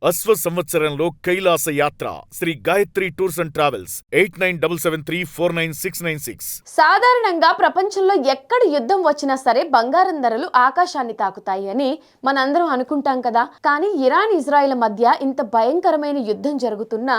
అశ్వ సంవత్సరంలో కైలాస యాత్ర Sri Gayatri tours and travels 8977349696. సాధారణంగా ప్రపంచంలో ఎక్కడ యుద్ధం వచ్చినా సరే బంగారం ధరలు ఆకాశాన్ని తాకుతాయి అని మనందరం అనుకుంటాం కదా. కానీ ఇరాన్ ఇజ్రాయెల్ మధ్య ఇంత భయంకరమైన యుద్ధం జరుగుతున్నా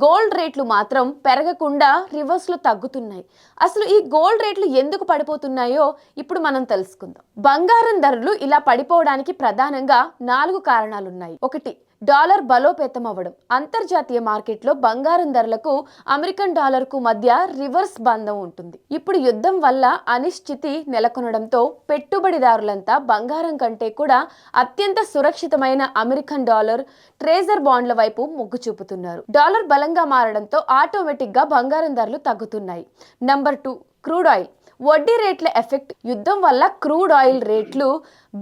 గోల్డ్ రేట్లు మాత్రం పెరగకుండా రివర్స్ లో తగ్గుతున్నాయి. అసలు ఈ గోల్డ్ రేట్లు ఎందుకు పడిపోతున్నాయో ఇప్పుడు మనం తెలుసుకుందాం. బంగారం ధరలు ఇలా పడిపోవడానికి ప్రధానంగా 4 కారణాలున్నాయి. ఒకటి, డాలర్ బలోపేతం అవ్వడం. అంతర్జాతీయ మార్కెట్లో బంగారం ధరలకు అమెరికన్ డాలర్కు మధ్య రివర్స్ బంధం ఉంటుంది. ఇప్పుడు యుద్ధం వల్ల అనిశ్చితి నెలకొనడంతో పెట్టుబడిదారులంతా బంగారం కంటే కూడా అత్యంత సురక్షితమైన అమెరికన్ డాలర్, ట్రెజర్ బాండ్ల వైపు మొగ్గు చూపుతున్నారు. డాలర్ బలంగా మారడంతో ఆటోమేటిక్ గా బంగారం ధరలు తగ్గుతున్నాయి. Number 2, crude oil. వడ్డీ రేట్ల ఎఫెక్ట్. యుద్ధం వల్ల క్రూడ్ ఆయిల్ రేట్లు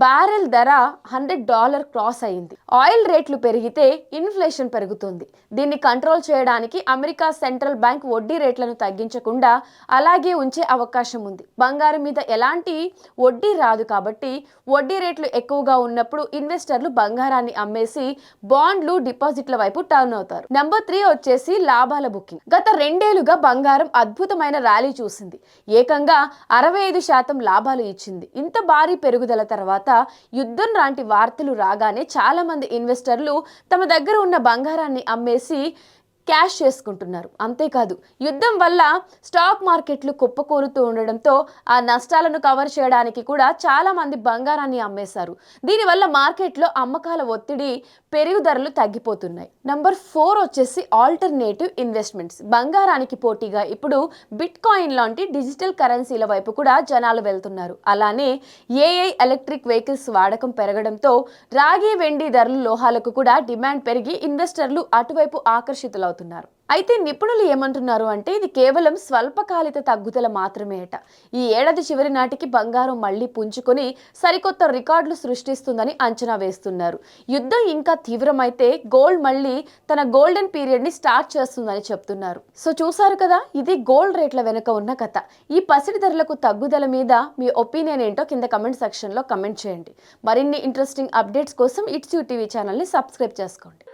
బ్యారెల్ ధర $100 క్రాస్ అయింది. ఆయిల్ రేట్లు పెరిగితే ఇన్ఫ్లేషన్ పెరుగుతుంది. దీన్ని కంట్రోల్ చేయడానికి అమెరికా సెంట్రల్ బ్యాంక్ వడ్డీ రేట్లను తగ్గించకుండా అలాగే ఉంచే అవకాశం ఉంది. బంగారం మీద ఎలాంటి వడ్డీ రాదు కాబట్టి వడ్డీ రేట్లు ఎక్కువగా ఉన్నప్పుడు ఇన్వెస్టర్లు బంగారాన్ని అమ్మేసి బాండ్లు, డిపాజిట్ల వైపు టర్న్ అవుతారు. నంబర్ 3 వచ్చేసి లాభాల బుకింగ్. గత 2 ఏళ్లుగా బంగారం అద్భుతమైన ర్యాలీ చూసింది. ఏకంగా 65% లాభాలు ఇచ్చింది. ఇంత భారీ పెరుగుదల తర్వాత యుద్ధం లాంటి వార్తలు రాగానే చాలా మంది ఇన్వెస్టర్లు తమ దగ్గర ఉన్న బంగారాన్ని అమ్మేసి క్యాష్ చేసుకుంటున్నారు. అంతేకాదు, యుద్ధం వల్ల స్టాక్ మార్కెట్లు కుప్పకూరుతూ ఉండడంతో ఆ నష్టాలను కవర్ చేయడానికి కూడా చాలా మంది బంగారాన్ని అమ్మేశారు. దీనివల్ల మార్కెట్లో అమ్మకాల ఒత్తిడి పెరుగు, ధరలు తగ్గిపోతున్నాయి. నంబర్ 4 వచ్చేసి ఆల్టర్నేటివ్ ఇన్వెస్ట్మెంట్స్. బంగారానికి పోటీగా ఇప్పుడు బిట్ కాయిన్ లాంటి డిజిటల్ కరెన్సీల వైపు కూడా జనాలు వెళ్తున్నారు. అలానే ఏఐ, ఎలక్ట్రిక్ వెహికల్స్ వాడకం పెరగడంతో రాగి, వెండి ధరలు, లోహాలకు కూడా డిమాండ్ పెరిగి ఇన్వెస్టర్లు అటువైపు ఆకర్షితులవుతున్నారు. అయితే నిపుణులు ఏమంటున్నారు అంటే ఇది కేవలం స్వల్పకాలిక తగ్గుదల మాత్రమేట. ఈ ఏడాది చివరి నాటికి బంగారం మళ్లీ పుంజుకొని సరికొత్త రికార్డులు సృష్టిస్తుందని అంచనా వేస్తున్నారు. యుద్ధం ఇంకా తీవ్రమైతే గోల్డ్ మళ్లీ తన గోల్డెన్ పీరియడ్ ని స్టార్ట్ చేస్తుందని చెప్తున్నారు. సో చూసారు కదా, ఇది గోల్డ్ రేట్ల వెనుక ఉన్న కథ. ఈ పసిడి ధరలకు తగ్గుదల మీద మీ ఒపీనియన్ ఏంటో కింద కమెంట్ సెక్షన్ లో కమెంట్ చేయండి. మరిన్ని ఇంట్రెస్టింగ్ అప్డేట్స్ కోసం ఇట్స్ యూ టీవీ ఛానల్ ని సబ్స్క్రైబ్ చేసుకోండి.